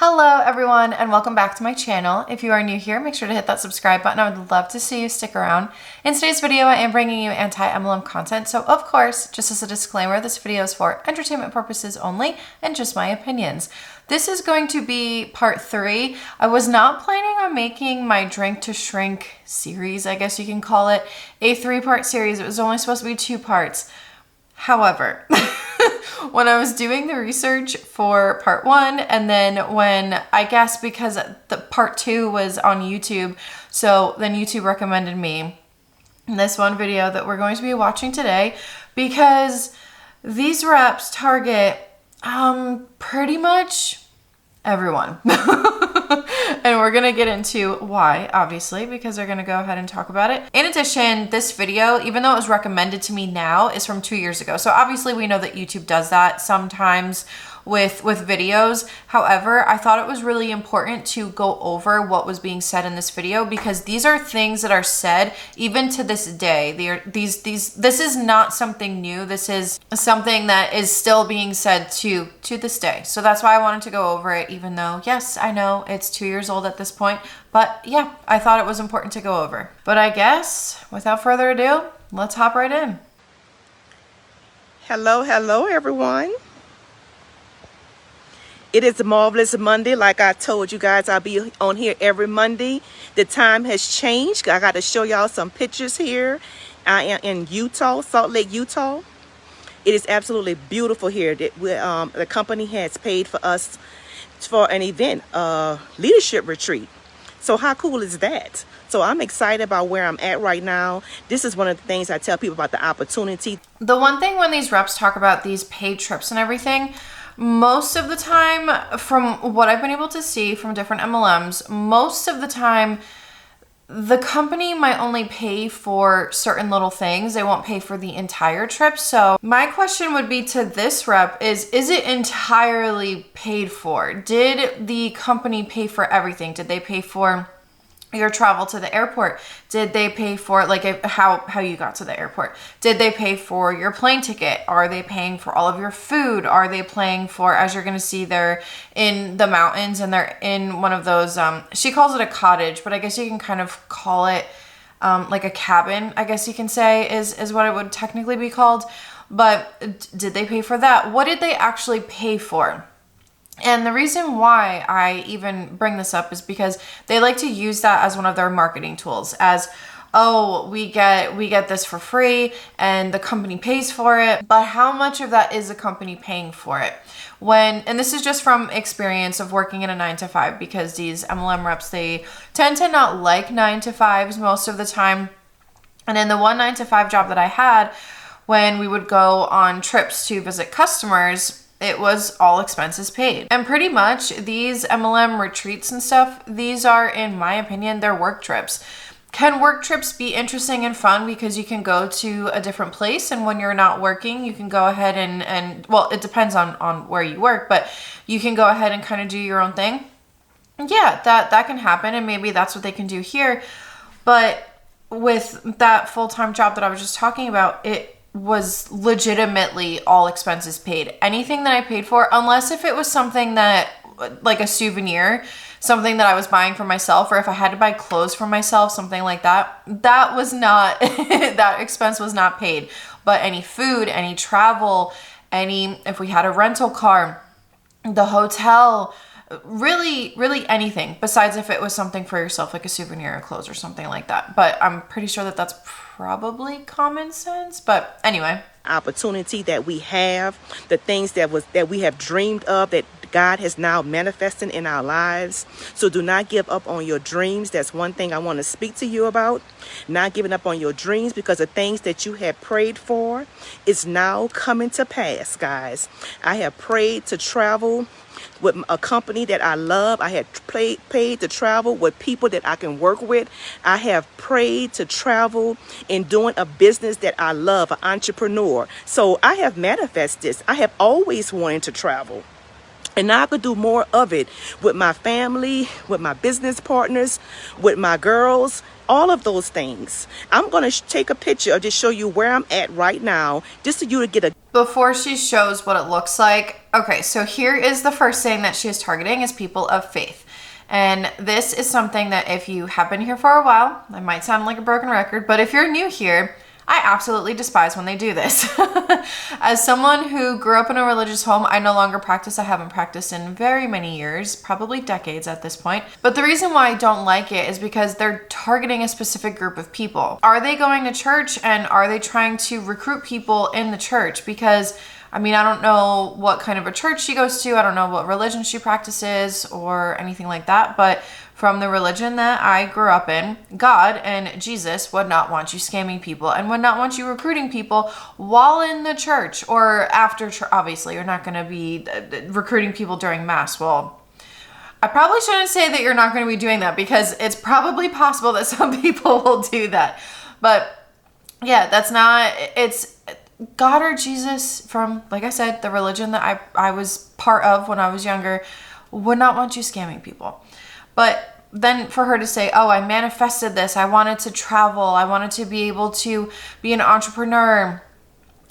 Hello everyone and welcome back to my channel. If you are new here, make sure to hit that subscribe button. I would love to see you stick around. In today's video, I am bringing you anti-MLM content. So of course, just as a disclaimer, this video is for entertainment purposes only and just my opinions. This is going to be part 3. I was not planning on making my Drink2Shrink series, I guess you can call it, a 3-part series. It was only supposed to be 2 parts. However, when I was doing the research for part 1, and then when I guess because the part 2 was on YouTube, so then YouTube recommended me this one video that we're going to be watching today because these reps target pretty much everyone. And we're gonna get into why, obviously, because they're gonna go ahead and talk about it. In addition, this video, even though it was recommended to me now, is from 2 years ago. So obviously we know that YouTube does that sometimes with videos. However, I thought it was really important to go over what was being said in this video because these are things that are said even to this day. This is not something new. This is something that is still being said to this day. So that's why I wanted to go over it, even though, yes, I know it's 2 years old at this point, but yeah, I thought it was important to go over. But I guess without further ado, let's hop right in. Hello everyone. It is a marvelous Monday. Like I told you guys, I'll be on here every Monday. The time has changed. I got to show y'all some pictures here. I am in Utah, Salt Lake, Utah. It is absolutely beautiful here. The company has paid for us for an event, leadership retreat. So how cool is that? So I'm excited about where I'm at right now. This is one of the things I tell people about the opportunity. The one thing when these reps talk about these paid trips and everything, most of the time, from what I've been able to see from different MLMs, most of the time, the company might only pay for certain little things. They won't pay for the entire trip. So my question would be to this rep is it entirely paid for? Did the company pay for everything? Did they pay for your travel to the airport? Did they pay for how you got to the airport? Did they pay for your plane ticket? Are they paying for all of your food? Are they paying for, as you're going to see, they're in the mountains and they're in one of those, she calls it a cottage, but I guess you can kind of call it like a cabin, I guess you can say is what it would technically be called. But did they pay for that? What did they actually pay for? And the reason why I even bring this up is because they like to use that as one of their marketing tools as, oh, we get this for free and the company pays for it. But how much of that is the company paying for it? And this is just from experience of working in a 9-to-5, because these MLM reps, they tend to not like 9-to-5s most of the time. And in the one 9-to-5 job that I had, when we would go on trips to visit customers, it was all expenses paid. And pretty much these MLM retreats and stuff, these are, in my opinion, they're work trips. Can work trips be interesting and fun because you can go to a different place, and when you're not working, you can go ahead and well, it depends on where you work, but you can go ahead and kind of do your own thing. Yeah, that can happen, and maybe that's what they can do here. But with that full-time job that I was just talking about, it was legitimately all expenses paid. Anything that I paid for, unless if it was something that, like a souvenir, something that I was buying for myself, or if I had to buy clothes for myself, something like that, that was not, that expense was not paid. But any food, any travel, if we had a rental car, the hotel, really anything besides if it was something for yourself, like a souvenir or clothes or something like that. But I'm pretty sure that that's probably common sense. But anyway, opportunity that we have, the things that we have dreamed of, that God has now manifested in our lives. So do not give up on your dreams. That's one thing I want to speak to you about. Not giving up on your dreams, because the things that you have prayed for is now coming to pass, guys. I have prayed to travel with a company that I love. I had paid to travel with people that I can work with. I have prayed to travel in doing a business that I love, an entrepreneur. So I have manifested this. I have always wanted to travel. And now I could do more of it with my family, with my business partners, with my girls, all of those things. I'm going to take a picture or just show you where I'm at right now, just so you to get a... Before she shows what it looks like, okay, so here is the first thing that she is targeting is people of faith. And this is something that if you have been here for a while, it might sound like a broken record, but if you're new here, I absolutely despise when they do this. As someone who grew up in a religious home, I no longer practice. I haven't practiced in very many years, probably decades at this point. But the reason why I don't like it is because they're targeting a specific group of people. Are they going to church and are they trying to recruit people in the church? Because I mean, I don't know what kind of a church she goes to. I don't know what religion she practices or anything like that. But from the religion that I grew up in, God and Jesus would not want you scamming people and would not want you recruiting people while in the church or after church. Obviously, you're not going to be recruiting people during Mass. Well, I probably shouldn't say that you're not going to be doing that because it's probably possible that some people will do that. But yeah, that's not, it's God or Jesus from, like I said, the religion that I was part of when I was younger would not want you scamming people. But then for her to say, oh, I manifested this. I wanted to travel. I wanted to be able to be an entrepreneur,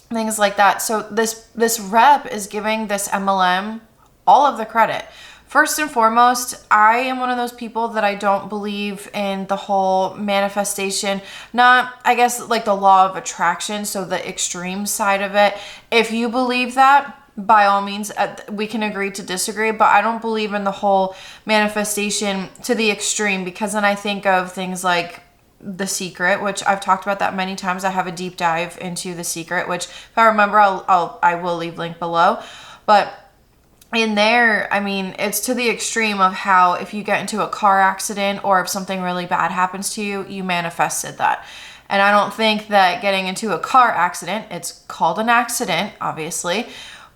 things like that. So this rep is giving this MLM all of the credit. First and foremost, I am one of those people that I don't believe in the whole manifestation, not, I guess, like the law of attraction, so the extreme side of it. If you believe that, by all means, we can agree to disagree, but I don't believe in the whole manifestation to the extreme because then I think of things like The Secret, which I've talked about that many times. I have a deep dive into The Secret, which if I remember, I will leave link below. But in there, I mean, it's to the extreme of how if you get into a car accident or if something really bad happens to you, you manifested that. And I don't think that getting into a car accident, it's called an accident, obviously,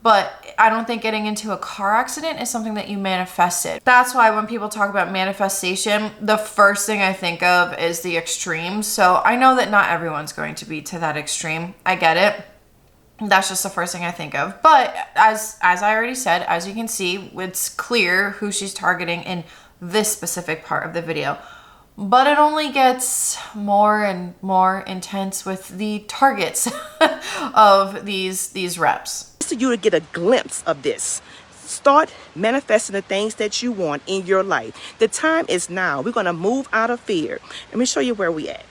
but I don't think getting into a car accident is something that you manifested. That's why when people talk about manifestation, the first thing I think of is the extreme. So I know that not everyone's going to be to that extreme. I get it. That's just the first thing I think of. But as I already said, as you can see, it's clear who she's targeting in this specific part of the video. But it only gets more and more intense with the targets of these reps. So you to get a glimpse of this. Start manifesting the things that you want in your life. The time is now. We're going to move out of fear. Let me show you where we at.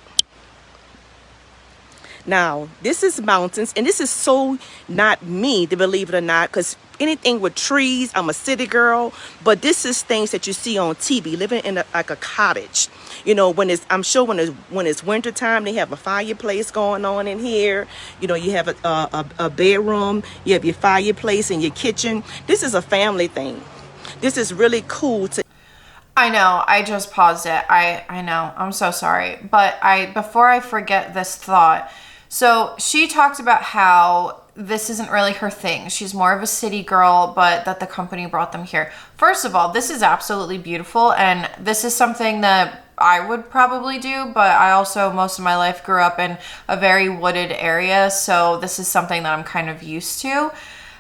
Now, this is mountains, and this is so not me, to believe it or not, because anything with trees, I'm a city girl, but this is things that you see on TV, living in like a cottage. You know, I'm sure when it's winter time, they have a fireplace going on in here. You know, you have a bedroom, you have your fireplace in your kitchen. This is a family thing. This is really cool to... I know, I just paused it. I know, I'm so sorry. But before I forget this thought, so she talked about how this isn't really her thing. She's more of a city girl, but that the company brought them here. First of all, this is absolutely beautiful, and this is something that I would probably do, but I also most of my life grew up in a very wooded area, so this is something that I'm kind of used to.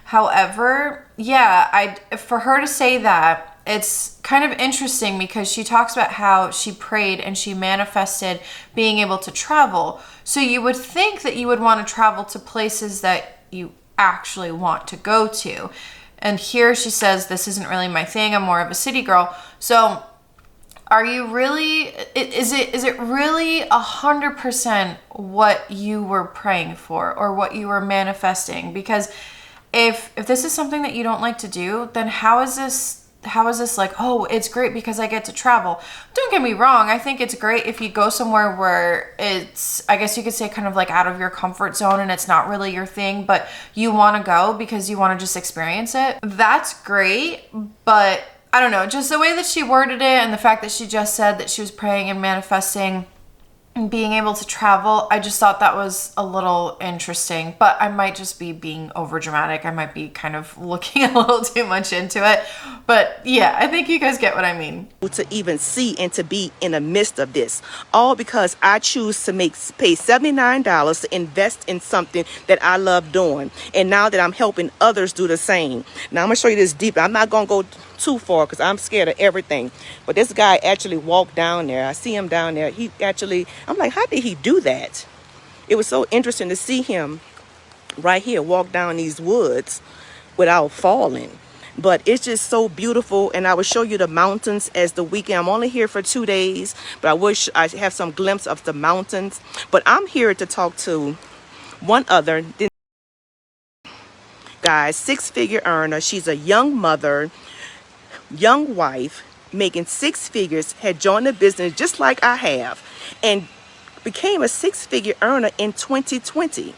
However, yeah, for her to say that, it's kind of interesting because she talks about how she prayed and she manifested being able to travel. So you would think that you would want to travel to places that you actually want to go to. And here she says, this isn't really my thing. I'm more of a city girl. So are you really, is it really 100% what you were praying for or what you were manifesting? Because if this is something that you don't like to do, then how is this like, oh, it's great because I get to travel? Don't get me wrong. I think it's great if you go somewhere where it's, I guess you could say, kind of like out of your comfort zone and it's not really your thing, but you want to go because you want to just experience it. That's great. But I don't know, just the way that she worded it and the fact that she just said that she was praying and manifesting, being able to travel, I just thought that was a little interesting, but I might just be being over dramatic. I might be kind of looking a little too much into it. But yeah, I think you guys get what I mean. To even see and to be in the midst of this, all because I choose to pay $79 to invest in something that I love doing, and now that I'm helping others do the same. Now I'm gonna show you this deep. I'm not gonna go too far because I'm scared of everything, but this guy actually walked down there. I see him down there. I'm like, how did he do that? It was so interesting to see him right here walk down these woods without falling. But it's just so beautiful, and I will show you the mountains as the weekend. I'm only here for 2 days, but I wish I have some glimpse of the mountains. But I'm here to talk to one other guy, six-figure earner. She's a young mother, young wife, making 6 figures, had joined the business just like I have, and became a 6-figure earner in 2020.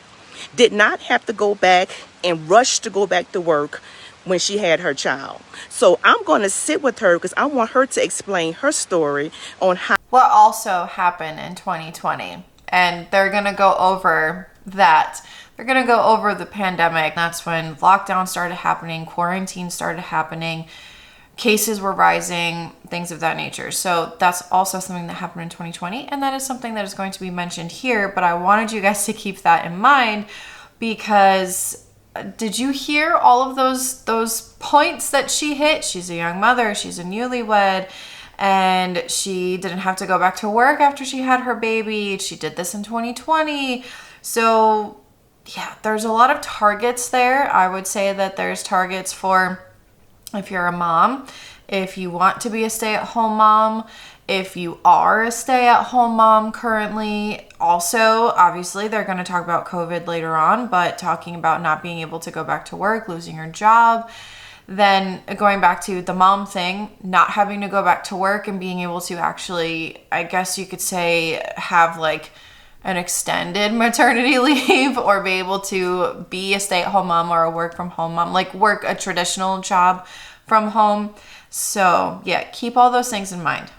Did not have to go back and rush to go back to work when she had her child. So I'm going to sit with her because I want her to explain her story on how what also happened in 2020. And they're going to go over that. They're going to go over the pandemic. That's when lockdown started happening, quarantine started happening, cases were rising, things of that nature. So that's also something that happened in 2020. And that is something that is going to be mentioned here. But I wanted you guys to keep that in mind, because did you hear all of those points that she hit? She's a young mother, she's a newlywed, and she didn't have to go back to work after she had her baby. She did this in 2020. So yeah, there's a lot of targets there. I would say that there's targets for if you're a mom, if you want to be a stay-at-home mom, if you are a stay-at-home mom currently. Also, obviously, they're going to talk about COVID later on, but talking about not being able to go back to work, losing your job, then going back to the mom thing, not having to go back to work and being able to actually, I guess you could say, have like an extended maternity leave, or be able to be a stay-at-home mom or a work-from-home mom, like work a traditional job from home. So yeah, keep all those things in mind.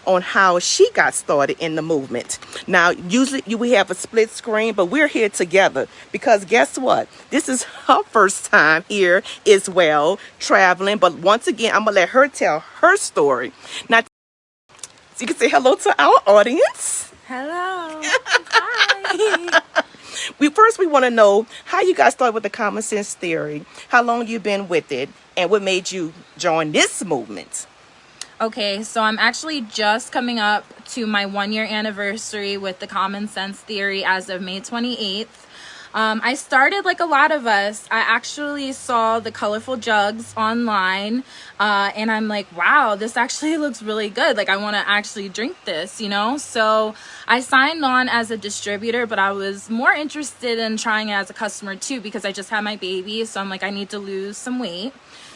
On how she got started in the movement. Now, usually we have a split screen, but we're here together because guess what? This is her first time here as well, traveling. But once again, I'm going to let her tell her story. Now, so you can say hello to our audience. Hello. Hi. We want to know how you got started with the common sense theory, how long you've been with it, and what made you join this movement. Okay, so I'm actually just coming up to my 1-year anniversary with the common sense theory as of May 28th. I started like a lot of us. I actually saw the colorful jugs online, and I'm like, wow, this actually looks really good. Like, I want to actually drink this, you know? So I signed on as a distributor, but I was more interested in trying it as a customer too, because I just had my baby. So I'm like, I need to lose some weight.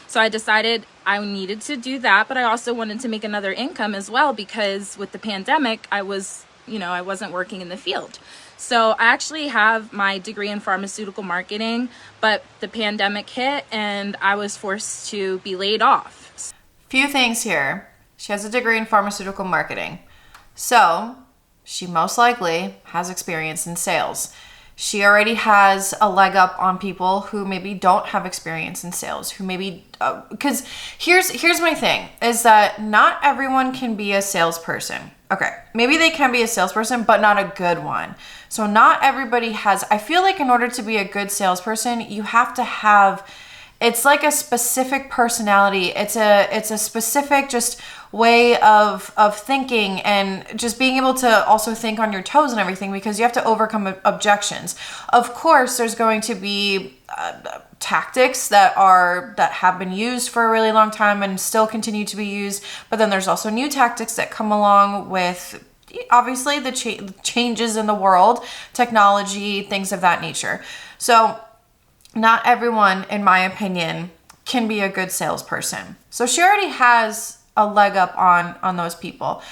So I decided I needed to do that, but I also wanted to make another income as well, because with the pandemic, I wasn't working in the field. So I actually have my degree in pharmaceutical marketing, but the pandemic hit and I was forced to be laid off. Few things here. She has a degree in pharmaceutical marketing. So she most likely has experience in sales. She already has a leg up on people who maybe don't have experience in sales, who maybe, because here's my thing, is that not everyone can be a salesperson. Okay, maybe they can be a salesperson, but not a good one. So not everybody has, I feel like in order to be a good salesperson, you have to have, it's like a specific personality. It's a specific just way of thinking, and just being able to also think on your toes and everything, because you have to overcome objections. Of course, there's going to be tactics that have been used for a really long time and still continue to be used, but then there's also new tactics that come along with obviously the changes in the world, technology, things of that nature. So not everyone, in my opinion, can be a good salesperson. So she already has a leg up on those people.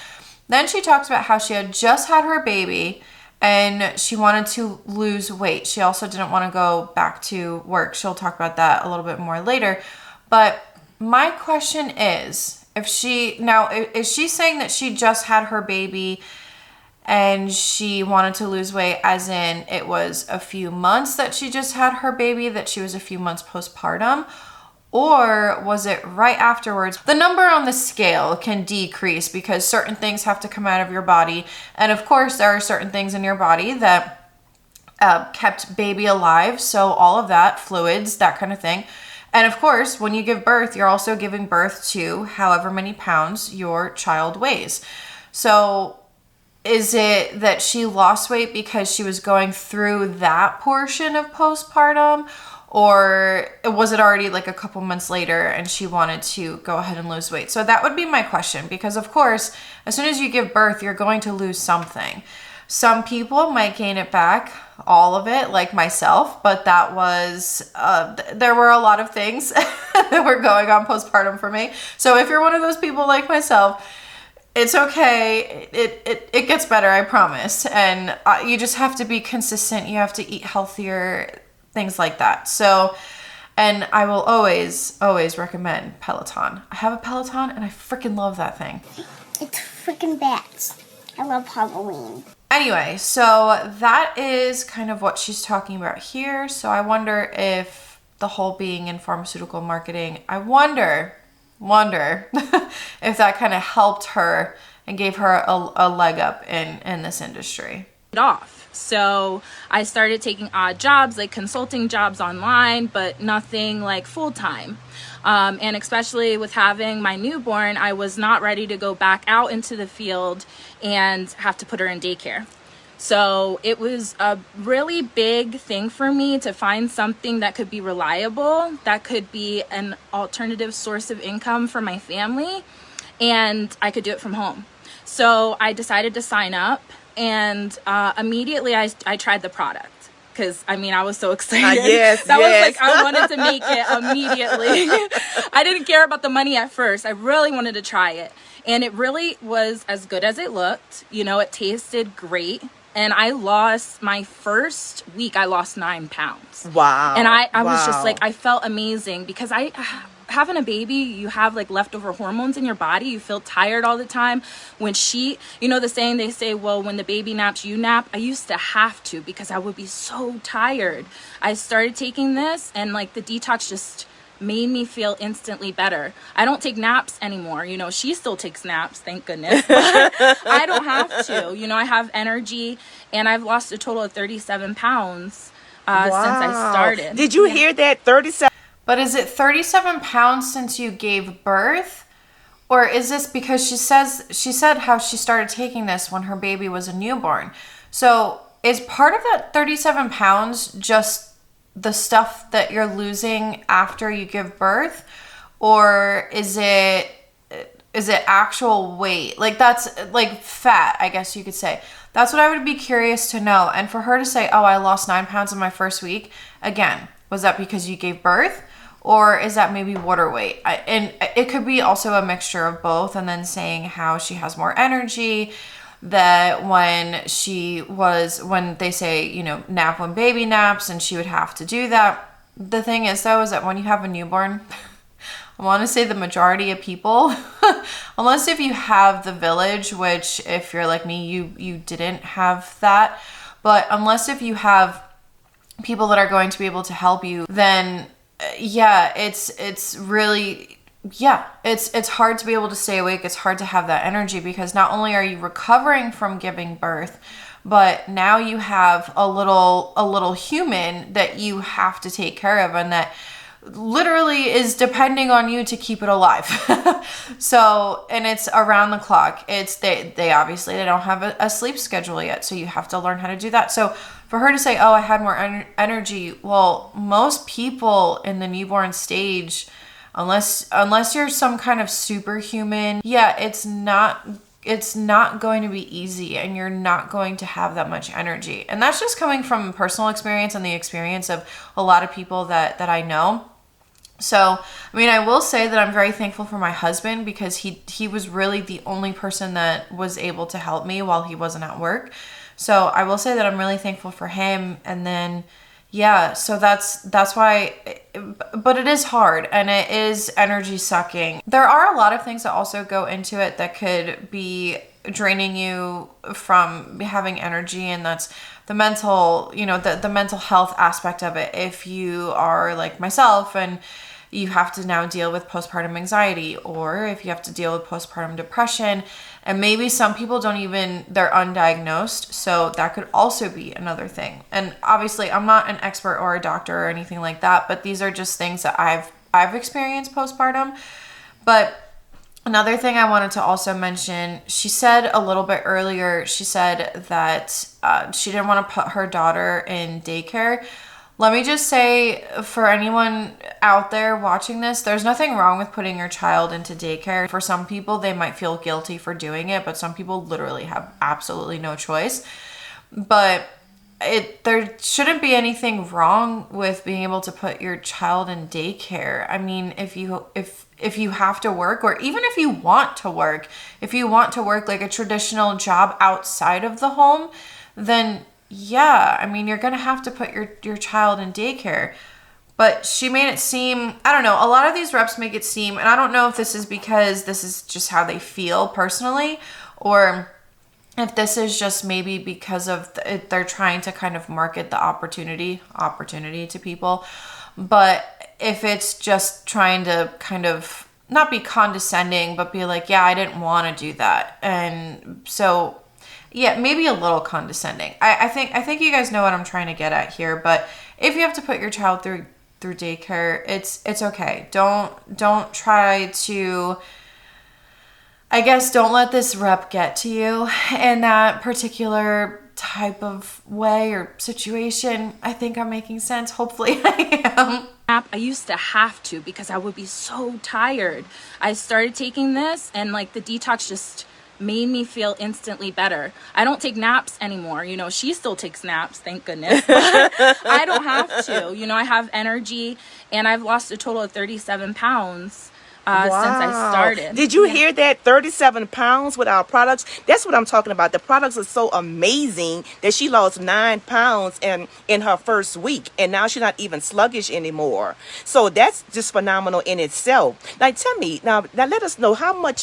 Then she talks about how she had just had her baby and she wanted to lose weight. She also didn't want to go back to work. She'll talk about that a little bit more later. But my question is, is she saying that she just had her baby and she wanted to lose weight, as in it was a few months that she just had her baby, that she was a few months postpartum, or was it right afterwards? The number on the scale can decrease because certain things have to come out of your body. And of course, there are certain things in your body that kept baby alive. So all of that, fluids, that kind of thing. And of course, when you give birth, you're also giving birth to however many pounds your child weighs. So is it that she lost weight because she was going through that portion of postpartum? Or was it already like a couple months later and she wanted to go ahead and lose weight? So that would be my question, because of course, as soon as you give birth, you're going to lose something. Some people might gain it back, all of it, like myself, but that was, there were a lot of things that were going on postpartum for me. So if you're one of those people like myself, it's okay. It gets better, I promise. And you just have to be consistent. You have to eat healthier, things like that. So, and I will always recommend Peloton. I have a Peloton and I freaking love that thing. It's freaking bats. I love Halloween. Anyway, so that is kind of what she's talking about here. So I wonder if the whole being in pharmaceutical marketing, I wonder if that kind of helped her and gave her a leg up in this industry. Off. So I started taking odd jobs, like consulting jobs online, but nothing like full-time. And especially with having my newborn, I was not ready to go back out into the field and have to put her in daycare. So it was a really big thing for me to find something that could be reliable, that could be an alternative source of income for my family, and I could do it from home. So I decided to sign up. And immediately I tried the product because, I mean, I was so excited. Yes. Was like, I wanted to make it immediately. I didn't care about the money at first. I really wanted to try it. And it really was as good as it looked. You know, it tasted great. And I lost, my first week, I lost 9 pounds. Wow. And I was just like, I felt amazing because having a baby, you have like leftover hormones in your body. You feel tired all the time. When the saying they say, well, when the baby naps, you nap. I used to have to because I would be so tired. I started taking this and like the detox just made me feel instantly better. I don't take naps anymore. You know, she still takes naps, thank goodness. But I don't have to. You know, I have energy and I've lost a total of 37 pounds since I started. Did you hear that? 37. But is it 37 pounds since you gave birth? Or is this because she said how she started taking this when her baby was a newborn? So is part of that 37 pounds just the stuff that you're losing after you give birth? Or is it actual weight? Like that's like fat, I guess you could say. That's what I would be curious to know. And for her to say, oh, I lost 9 pounds in my first week. Again, was that because you gave birth? Or is that maybe water weight? And it could be also a mixture of both. And then saying how she has more energy, that when they say, you know, nap when baby naps, and she would have to do that. The thing is, though, is that when you have a newborn, I want to say the majority of people, unless if you have the village, which if you're like me, you didn't have that. But unless if you have people that are going to be able to help you, then yeah, it's really, yeah, it's hard to be able to stay awake. It's hard to have that energy because not only are you recovering from giving birth, but now you have a little human that you have to take care of and that literally is depending on you to keep it alive. So, and it's around the clock. They obviously they don't have a sleep schedule yet, so you have to learn how to do that. So for her to say, oh, I had more energy, well, most people in the newborn stage, unless you're some kind of superhuman, yeah, it's not going to be easy and you're not going to have that much energy. And that's just coming from personal experience and the experience of a lot of people that I know. So, I mean, I will say that I'm very thankful for my husband because he was really the only person that was able to help me while he wasn't at work. So I will say that I'm really thankful for him. And then, yeah, so that's why, but it is hard and it is energy sucking. There are a lot of things that also go into it that could be draining you from having energy, and that's the mental, the mental health aspect of it. If you are like myself and you have to now deal with postpartum anxiety, or if you have to deal with postpartum depression, and maybe some people they're undiagnosed, so that could also be another thing. And obviously I'm not an expert or a doctor or anything like that, but these are just things that I've experienced postpartum. But another thing I wanted to also mention, she said a little bit earlier, she said that she didn't want to put her daughter in daycare. Let me just say, for anyone out there watching this, there's nothing wrong with putting your child into daycare. For some people, they might feel guilty for doing it, but some people literally have absolutely no choice. But there shouldn't be anything wrong with being able to put your child in daycare. I mean, if you have to work, or even if you want to work like a traditional job outside of the home, then yeah, I mean, you're going to have to put your child in daycare. But she made it seem, I don't know, a lot of these reps make it seem, and I don't know if this is because this is just how they feel personally, or if this is just maybe because of they're trying to kind of market the opportunity to people. But if it's just trying to kind of not be condescending, but be like, yeah, I didn't want to do that. And so, yeah, maybe a little condescending. I think you guys know what I'm trying to get at here. But if you have to put your child through daycare, it's okay. Don't try to, I guess, don't let this rep get to you in that particular type of way or situation. I think I'm making sense. Hopefully I am. I used to have to, because I would be so tired. I started taking this, and like the detox just made me feel instantly better. I don't take naps anymore. She still takes naps, thank goodness. But I don't have to. I have energy, and I've lost a total of 37 pounds since I started. Did you hear that? 37 pounds with our products. That's what I'm talking about. The products are so amazing that she lost 9 pounds in her first week, and now she's not even sluggish anymore. So that's just phenomenal in itself. Now tell me, now let us know how long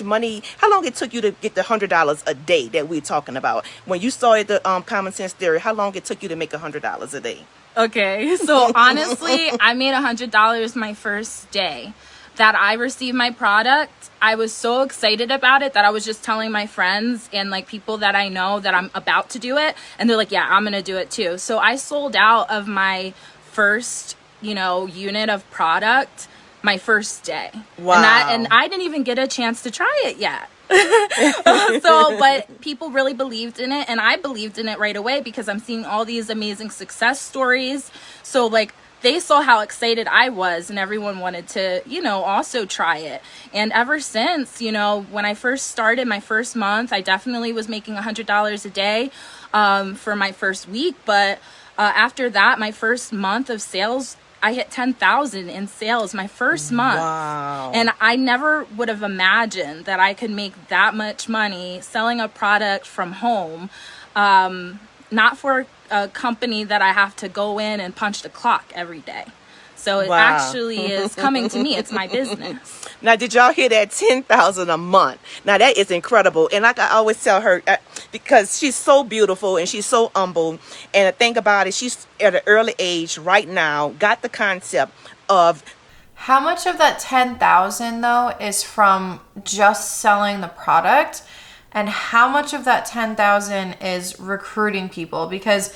it took you to get the $100 a day that we're talking about. When you started the Common Sense Theory, how long it took you to make $100 a day? Okay, so honestly, I made $100 my first day that I received my product. I was so excited about it that I was just telling my friends and like people that I know that I'm about to do it, and they're like, yeah, I'm gonna do it too. So I sold out of my first unit of product my first day. Wow. And I didn't even get a chance to try it yet. But people really believed in it, and I believed in it right away because I'm seeing all these amazing success stories. So like, they saw how excited I was, and everyone wanted to, also try it. And ever since, when I first started my first month, I definitely was making $100 a day for my first week. But after that, my first month of sales, I hit 10,000 in sales my first month. Wow. And I never would have imagined that I could make that much money selling a product from home. Not for a company that I have to go in and punch the clock every day. So it actually is coming to me. It's my business. Now, did y'all hear that? 10,000 a month. Now, that is incredible. And like I always tell her, because she's so beautiful and she's so humble. And the thing about it, she's at an early age right now, got the concept of. How much of that 10,000 though is from just selling the product? And how much of that 10,000 is recruiting people? Because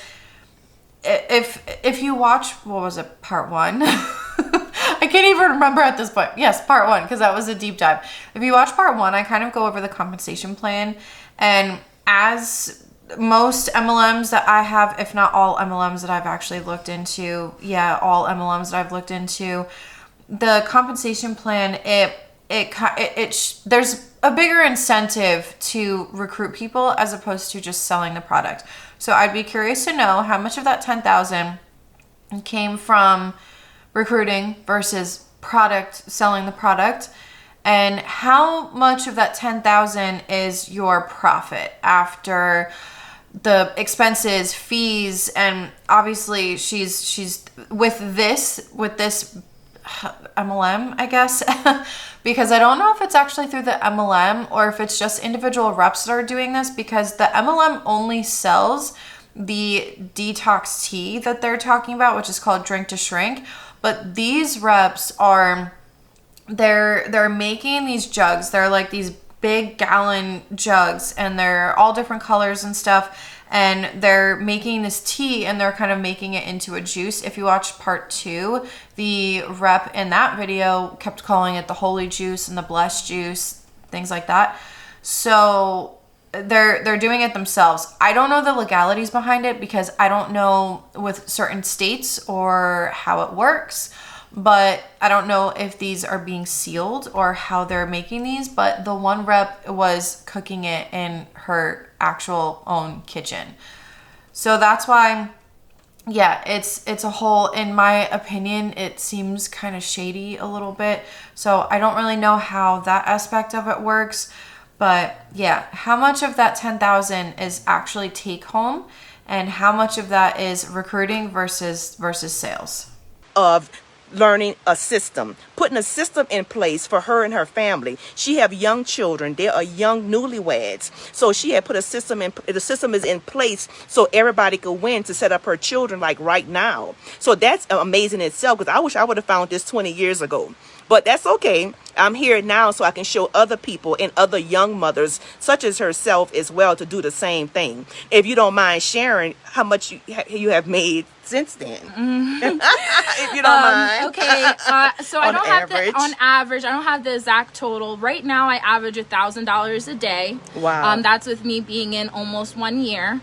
if you watch, what was it, part 1? I can't even remember at this point. Yes, part 1, because that was a deep dive. If you watch part 1, I kind of go over the compensation plan. And as most MLMs that I have, if not all MLMs that I've actually looked into, all MLMs that I've looked into, the compensation plan, there's a bigger incentive to recruit people as opposed to just selling the product. So I'd be curious to know how much of that 10,000 came from recruiting versus selling the product, and how much of that 10,000 is your profit after the expenses, fees, and obviously she's with this MLM, I guess, because I don't know if it's actually through the MLM or if it's just individual reps that are doing this, because the MLM only sells the detox tea that they're talking about, which is called Drink2Shrink. But these reps are, they're making these jugs. They're like these big gallon jugs, and they're all different colors and stuff. And they're making this tea, and they're kind of making it into a juice. If you watch part 2, the rep in that video kept calling it the holy juice and the blessed juice, things like that. So they're doing it themselves. I don't know the legalities behind it, because I don't know with certain states or how it works. But I don't know if these are being sealed or how they're making these. But the one rep was cooking it in her actual own kitchen. So that's why, yeah, it's a whole, in my opinion, it seems kind of shady a little bit. So I don't really know how that aspect of it works. But yeah, how much of that 10,000 is actually take home, and how much of that is recruiting versus sales? Of learning a system, putting a system in place for her and her family. She have young children. They are young newlyweds. So she had put a system in, the system is in place so everybody could win, to set up her children like right now. So that's amazing in itself, because I wish I would have found this 20 years ago. But that's okay. I'm here now so I can show other people and other young mothers such as herself as well to do the same thing. If you don't mind sharing how much you have made since then. If you don't mind. Okay, so I don't have average. on average, I don't have the exact total. Right now I average $1,000 a day. Wow. That's with me being in almost 1 year.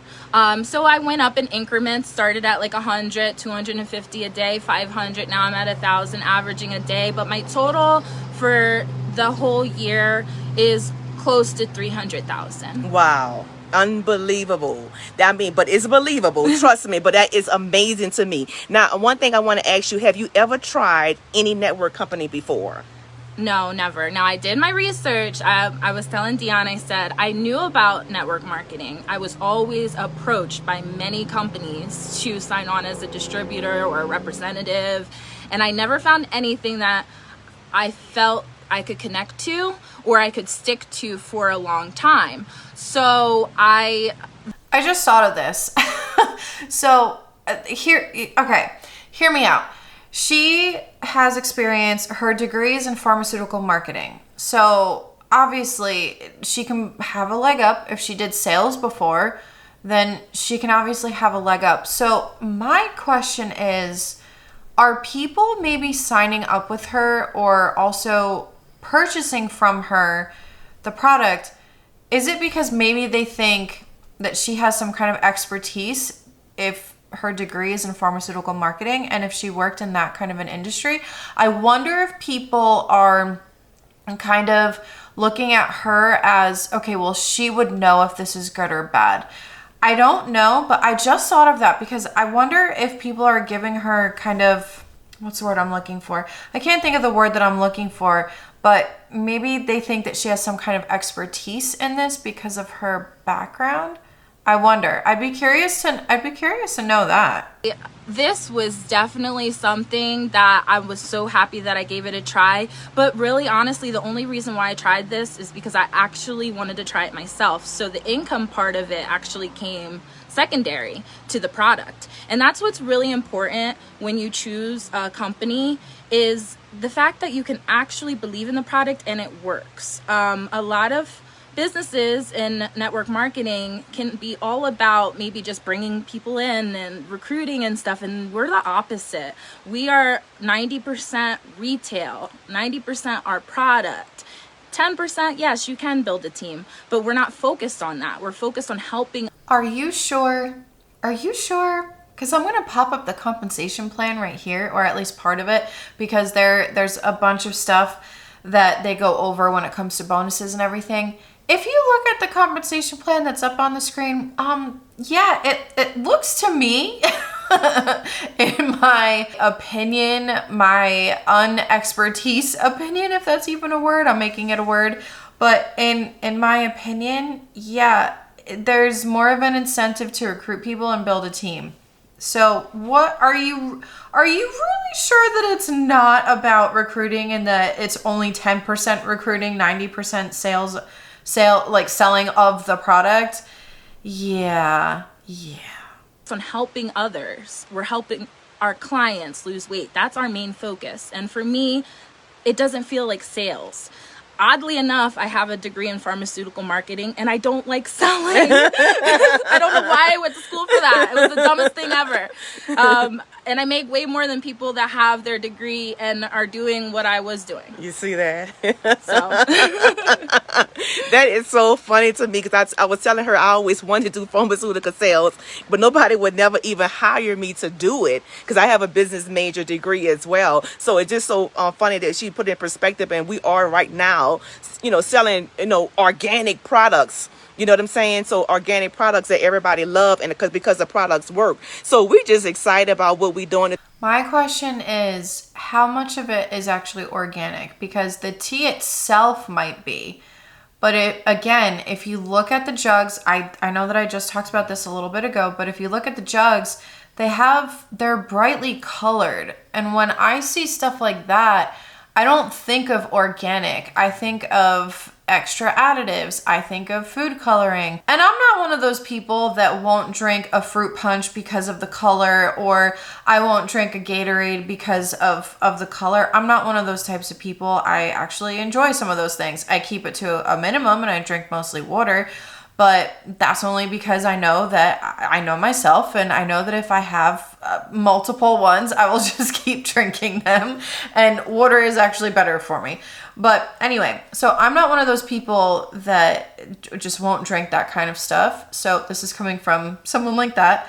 So I went up in increments, started at like 100, 250 a day, 500. Now I'm at 1,000 averaging a day. But my total for the whole year is close to 300,000. Wow. Unbelievable. But it's believable. Trust me. But that is amazing to me. Now, one thing I want to ask you, have you ever tried any network company before? No, never. Now, I did my research. I was telling Dion, I said, I knew about network marketing. I was always approached by many companies to sign on as a distributor or a representative. And I never found anything that I felt I could connect to or I could stick to for a long time. So I just thought of this. So hear me out. She has experience, her degree is in pharmaceutical marketing. So obviously she can have a leg up. If she did sales before, then she can obviously have a leg up. So my question is, are people maybe signing up with her or also purchasing from her the product? Is it because maybe they think that she has some kind of expertise if her degree is in pharmaceutical marketing and if she worked in that kind of an industry? I wonder if people are kind of looking at her as, okay, well, she would know if this is good or bad. I don't know, but I just thought of that because I wonder if people are giving her kind of, what's the word I'm looking for? I can't think of the word that I'm looking for, but maybe they think that she has some kind of expertise in this because of her background. I wonder. I'd be curious to know that. This was definitely something that I was so happy that I gave it a try. But really, honestly, the only reason why I tried this is because I actually wanted to try it myself. So the income part of it actually came secondary to the product. And that's what's really important when you choose a company, is the fact that you can actually believe in the product and it works. A lot of businesses in network marketing can be all about maybe just bringing people in and recruiting and stuff, and we're the opposite. We are 90% retail, 90% our product, 10%, yes, you can build a team, but we're not focused on that. We're focused on helping. Are you sure? Because I'm going to pop up the compensation plan right here, or at least part of it, because there's a bunch of stuff that they go over when it comes to bonuses and everything. If you look at the compensation plan that's up on the screen, it looks to me, in my opinion, my unexpertise opinion, if that's even a word, I'm making it a word, but in my opinion, yeah, there's more of an incentive to recruit people and build a team. So what are you really sure that it's not about recruiting and that it's only 10% recruiting, 90% selling of the product? Yeah. On helping others. We're helping our clients lose weight. That's our main focus. And for me, it doesn't feel like sales. Oddly enough, I have a degree in pharmaceutical marketing and I don't like selling. I don't know why I went to school for that. It was the dumbest thing ever. And I make way more than people that have their degree and are doing what I was doing. You see that? So That is so funny to me because I was telling her I always wanted to do pharmaceutical sales, but nobody would never even hire me to do it because I have a business major degree as well. So it's just so funny that she put it in perspective, and we are right now, selling, organic products. You know what I'm saying? So organic products that everybody love, and because the products work. So we're just excited about what we're doing. My question is, how much of it is actually organic? Because the tea itself might be, but if you look at the jugs, I know that I just talked about this a little bit ago, but if you look at the jugs, they're brightly colored. And when I see stuff like that, I don't think of organic. I think of extra additives. I think of food coloring. And I'm not one of those people that won't drink a fruit punch because of the color, or I won't drink a Gatorade because of the color. I'm not one of those types of people. I actually enjoy some of those things. I keep it to a minimum and I drink mostly water. But that's only because I know that I know myself, and I know that if I have multiple ones, I will just keep drinking them, and water is actually better for me. But anyway, so I'm not one of those people that just won't drink that kind of stuff. So this is coming from someone like that.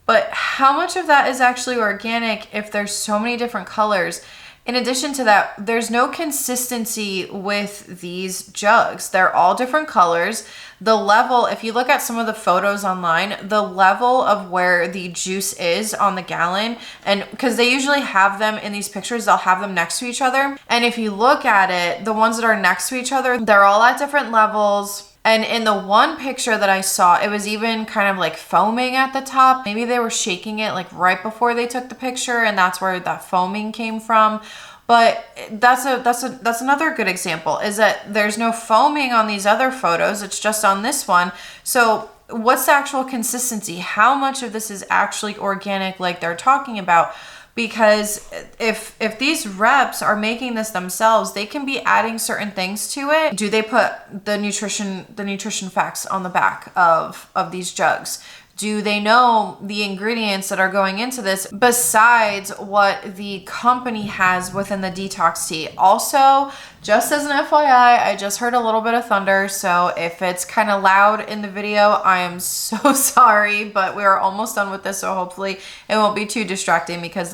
But how much of that is actually organic if there's so many different colors? In addition to that, there's no consistency with these jugs. They're all different colors. The level, if you look at some of the photos online, the level of where the juice is on the gallon, and because they usually have them in these pictures, they'll have them next to each other. And if you look at it, the ones that are next to each other, they're all at different levels. And in the one picture that I saw, it was even kind of like foaming at the top. Maybe they were shaking it like right before they took the picture, and that's where that foaming came from. But that's another good example, is that there's no foaming on these other photos. It's just on this one. So what's the actual consistency? How much of this is actually organic like they're talking about? Because if these reps are making this themselves, they can be adding certain things to it. Do they put the nutrition facts on the back of these jugs? Do they know the ingredients that are going into this besides what the company has within the detox tea? Also, just as an FYI, I just heard a little bit of thunder, so if it's kind of loud in the video, I am so sorry, but we are almost done with this, so hopefully it won't be too distracting, because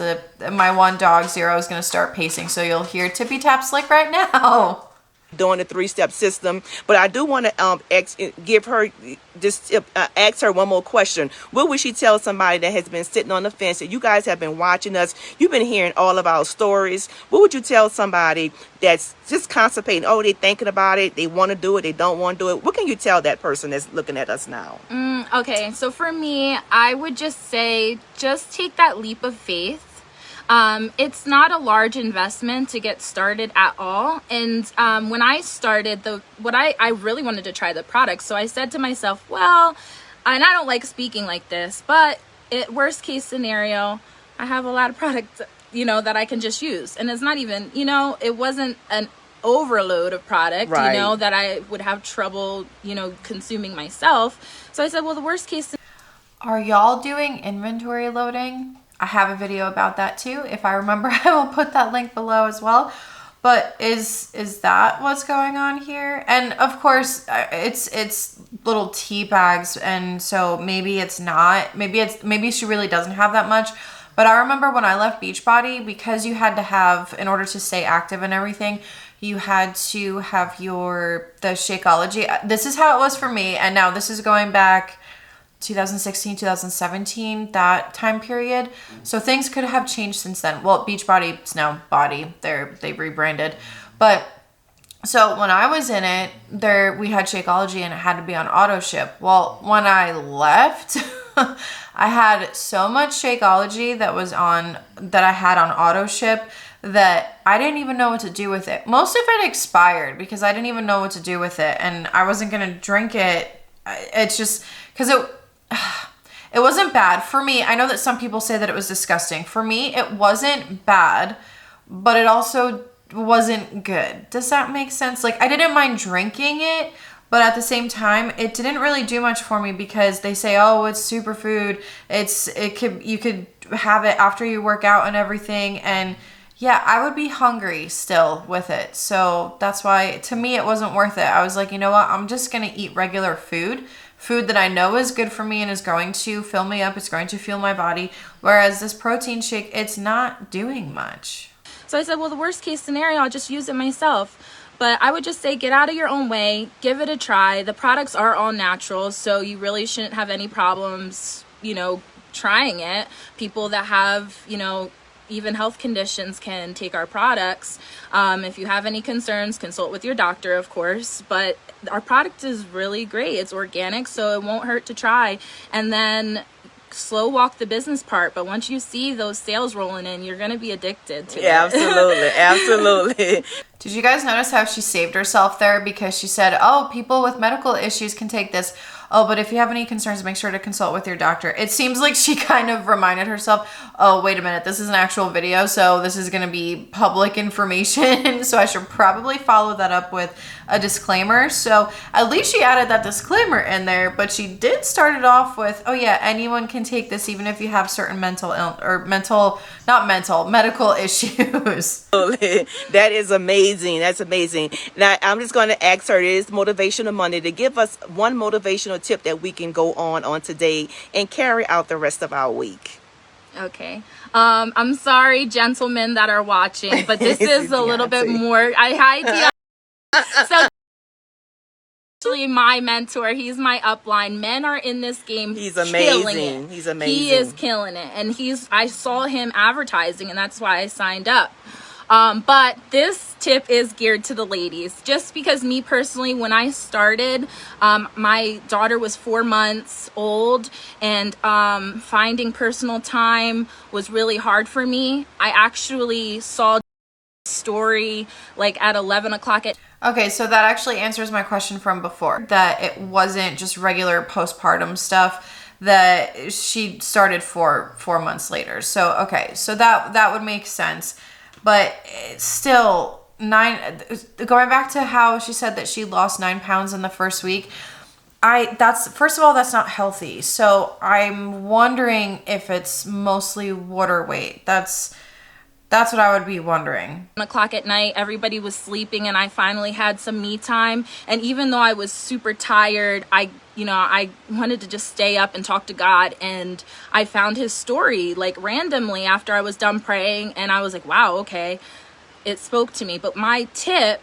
my one dog, Zero, is going to start pacing, so you'll hear tippy tap slick right now. Doing the 3-step system, but I do want to ask her one more question. What would she tell somebody that has been sitting on the fence, that you guys have been watching us, you've been hearing all of our stories? What would you tell somebody that's just constipating? Oh, they're thinking about it, they want to do it, they don't want to do it. What can you tell that person that's looking at us now? Okay, so for me, I would just say, just take that leap of faith. It's not a large investment to get started at all. And when I started, I really wanted to try the product. So I said to myself, well, and I don't like speaking like this, but worst case scenario, I have a lot of products, that I can just use. And it's not even, it wasn't an overload of product, right, that I would have trouble, consuming myself. So I said, well, the worst case scenario. Are y'all doing inventory loading? I have a video about that too. If I remember, I will put that link below as well. But is that what's going on here? And of course, it's little tea bags, and so maybe it's not. Maybe she really doesn't have that much. But I remember when I left Beachbody, because you had to have, in order to stay active and everything, you had to have the Shakeology. This is how it was for me, and now this is going back 2016, 2017, that time period. So things could have changed since then. Well, Beachbody is now Body. They rebranded. But so when I was in it, we had Shakeology and it had to be on auto ship. Well, when I left, I had so much Shakeology that I had on auto ship that I didn't even know what to do with it. Most of it expired because I didn't even know what to do with it, and I wasn't going to drink it. It's just because it wasn't bad for me. I know that some people say that it was disgusting. For me, it wasn't bad, but it also wasn't good. Does that make sense? Like, I didn't mind drinking it, but at the same time, it didn't really do much for me because they say, oh, it's superfood. You could have it after you work out and everything. And yeah, I would be hungry still with it. So that's why, to me, it wasn't worth it. I was like, you know what? I'm just going to eat regular food that I know is good for me and is going to fill me up. It's going to fuel my body. Whereas this protein shake, it's not doing much. So I said, well, the worst case scenario, I'll just use it myself. But I would just say, get out of your own way, give it a try. The products are all natural, so you really shouldn't have any problems, trying it. People that have, even health conditions can take our products. If you have any concerns, consult with your doctor, of course. But our product is really great. It's organic, so it won't hurt to try. And then slow walk the business part, but once you see those sales rolling in, you're going to be addicted to it. Absolutely. Did you guys notice how she saved herself there? Because she said, oh, people with medical issues can take this. Oh, but if you have any concerns, make sure to consult with your doctor. It seems like she kind of reminded herself, oh, wait a minute, this is an actual video, so this is going to be public information. So I should probably follow that up with a disclaimer. So at least she added that disclaimer in there, but she did start it off with, oh yeah, anyone can take this even if you have certain medical issues. That is amazing. That's amazing. Now, I'm just going to ask her, it is Motivational Monday, to give us one motivational tip that we can go on today and carry out the rest of our week. Okay. I'm sorry, gentlemen that are watching, but this is a little bit more. Hi, Dion. So, actually, my mentor, he's my upline. Men are in this game. He's amazing. He's amazing. He is killing it, and I saw him advertising, and that's why I signed up. But this tip is geared to the ladies, just because me personally, when I started, my daughter was 4 months old, and finding personal time was really hard for me. I actually saw story like at 11 o'clock at Okay, so that actually answers my question from before, that it wasn't just regular postpartum stuff, that she started 4 months later. So okay, so that would make sense. But still, going back to how she said that she lost 9 pounds in the first week, first of all, that's not healthy. So I'm wondering if it's mostly water weight. That's what I would be wondering. 1 o'clock at night, everybody was sleeping, and I finally had some me time. And even though I was super tired, I wanted to just stay up and talk to God. And I found his story like randomly after I was done praying, and I was like, wow, okay, it spoke to me. But my tip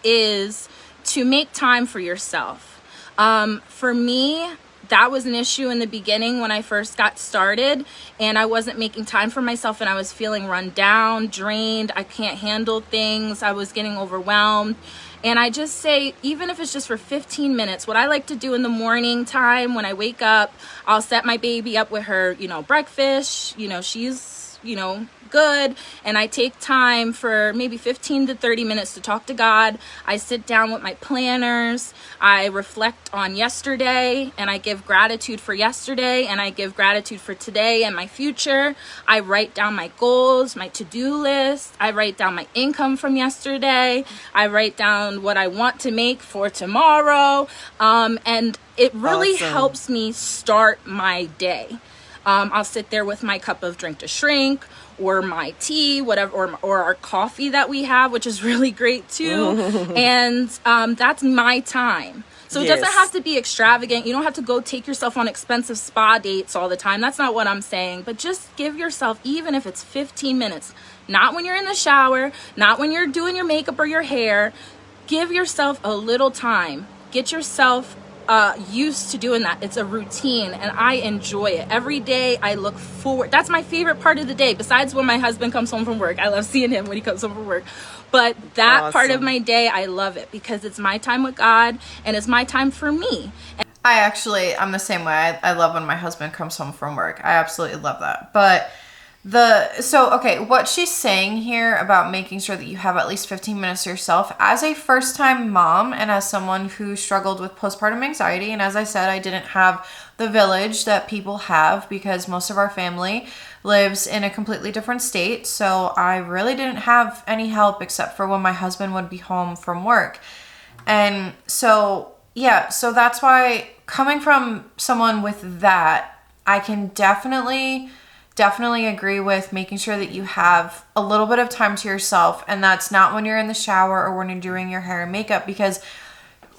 is to make time for yourself. For me, that was an issue in the beginning when I first got started, and I wasn't making time for myself, and I was feeling run down, drained. I can't handle things. I was getting overwhelmed. And I just say, even if it's just for 15 minutes, what I like to do in the morning time when I wake up, I'll set my baby up with her, breakfast. She's, good. And I take time for maybe 15 to 30 minutes to talk to God. I sit down with my planners. I reflect on yesterday, and I give gratitude for yesterday, and I give gratitude for today and my future. I write down my goals, my to-do list. I write down my income from yesterday. I write down what I want to make for tomorrow. And it really helps me start my day. I'll sit there with my cup of Drink2Shrink or my tea, whatever, or our coffee that we have, which is really great too. And that's my time. So it doesn't have to be extravagant. You don't have to go take yourself on expensive spa dates all the time. That's not what I'm saying. But just give yourself, even if it's 15 minutes, not when you're in the shower, not when you're doing your makeup or your hair. Give yourself a little time. Get yourself used to doing that. It's a routine, and I enjoy it. Every day I look forward. That's my favorite part of the day, besides when my husband comes home from work. I love seeing him when he comes home from work. But that part of my day, I love it because it's my time with God, and it's my time for me. I'm the same way. I love when my husband comes home from work. I absolutely love that. But okay, what she's saying here about making sure that you have at least 15 minutes to yourself as a first-time mom and as someone who struggled with postpartum anxiety, and as I said, I didn't have the village that people have because most of our family lives in a completely different state. So I really didn't have any help except for when my husband would be home from work. And so, yeah, so that's why coming from someone with that, I can definitely agree with making sure that you have a little bit of time to yourself. And that's not when you're in the shower or when you're doing your hair and makeup, because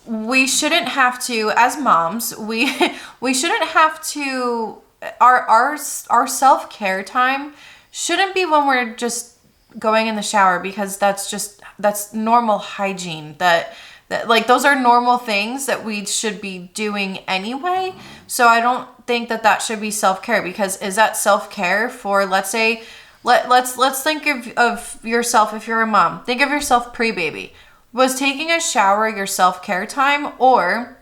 we shouldn't have to, as moms, we shouldn't have to, our self-care time shouldn't be when we're just going in the shower, because that's normal hygiene. That like those are normal things that we should be doing anyway. So I don't think that should be self-care, because is that self-care for, let's say, let's think of yourself. If you're a mom, think of yourself pre-baby. Was taking a shower your self-care time? Or,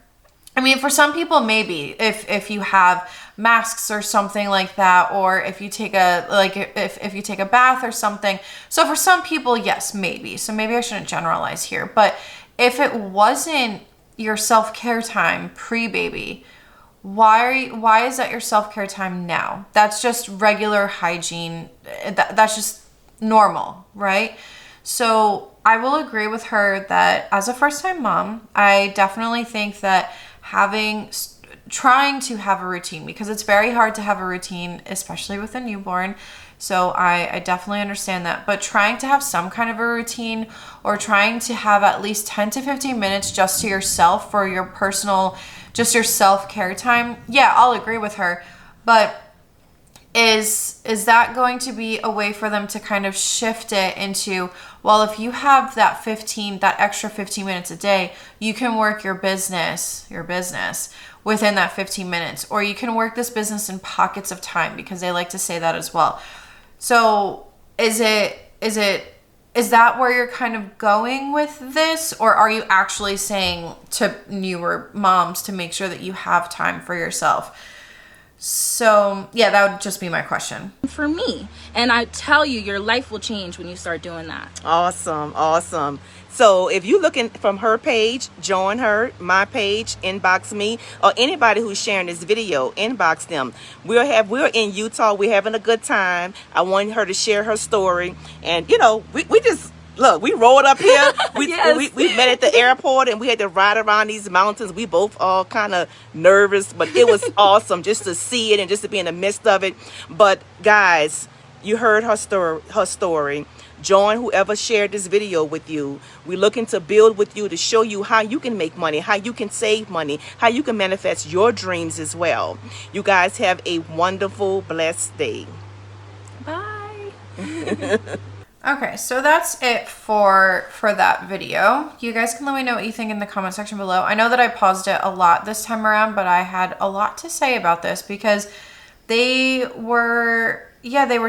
I mean, for some people, maybe if you have masks or something like that, or if you take if you take a bath or something. So for some people, yes, maybe. So maybe I shouldn't generalize here, but if it wasn't your self-care time pre-baby, why is that your self-care time now? That's just regular hygiene. That's just normal, right? So I will agree with her that as a first-time mom, I definitely think that trying to have a routine, because it's very hard to have a routine, especially with a newborn. So I definitely understand that. But trying to have some kind of a routine, or trying to have at least 10 to 15 minutes just to yourself for your personal, just your self-care time, yeah, I'll agree with her. But is that going to be a way for them to kind of shift it into, well, if you have that extra 15 minutes a day, you can work your business within that 15 minutes, or you can work this business in pockets of time, because they like to say that as well. So is that where you're kind of going with this, or are you actually saying to newer moms to make sure that you have time for yourself? So yeah, that would just be my question. For me, and I tell you, your life will change when you start doing that. Awesome. So if you're looking from her page, join her, my page, inbox me, or anybody who's sharing this video, inbox them. We're in Utah. We're having a good time. I want her to share her story. And, we just, look, we rolled up here. Yes. we met at the airport, and we had to ride around these mountains. We both all kind of nervous, but it was awesome just to see it and just to be in the midst of it. But guys, you heard her story. Join whoever shared this video with you. We're looking to build with you to show you how you can make money, how you can save money, how you can manifest your dreams as well. You guys have a wonderful, blessed day. Bye. Okay, so that's it for that video. You guys can let me know what you think in the comment section below. I know that I paused it a lot this time around, but I had a lot to say about this, because they were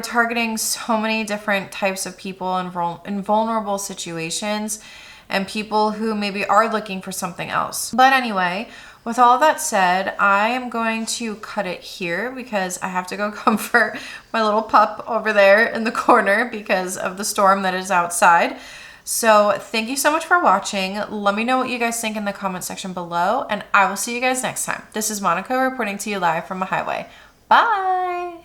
targeting so many different types of people in vulnerable situations, and people who maybe are looking for something else. But anyway, with all that said, I am going to cut it here, because I have to go comfort my little pup over there in the corner because of the storm that is outside. So thank you so much for watching. Let me know what you guys think in the comment section below, and I will see you guys next time. This is Monica reporting to you live from the highway. Bye!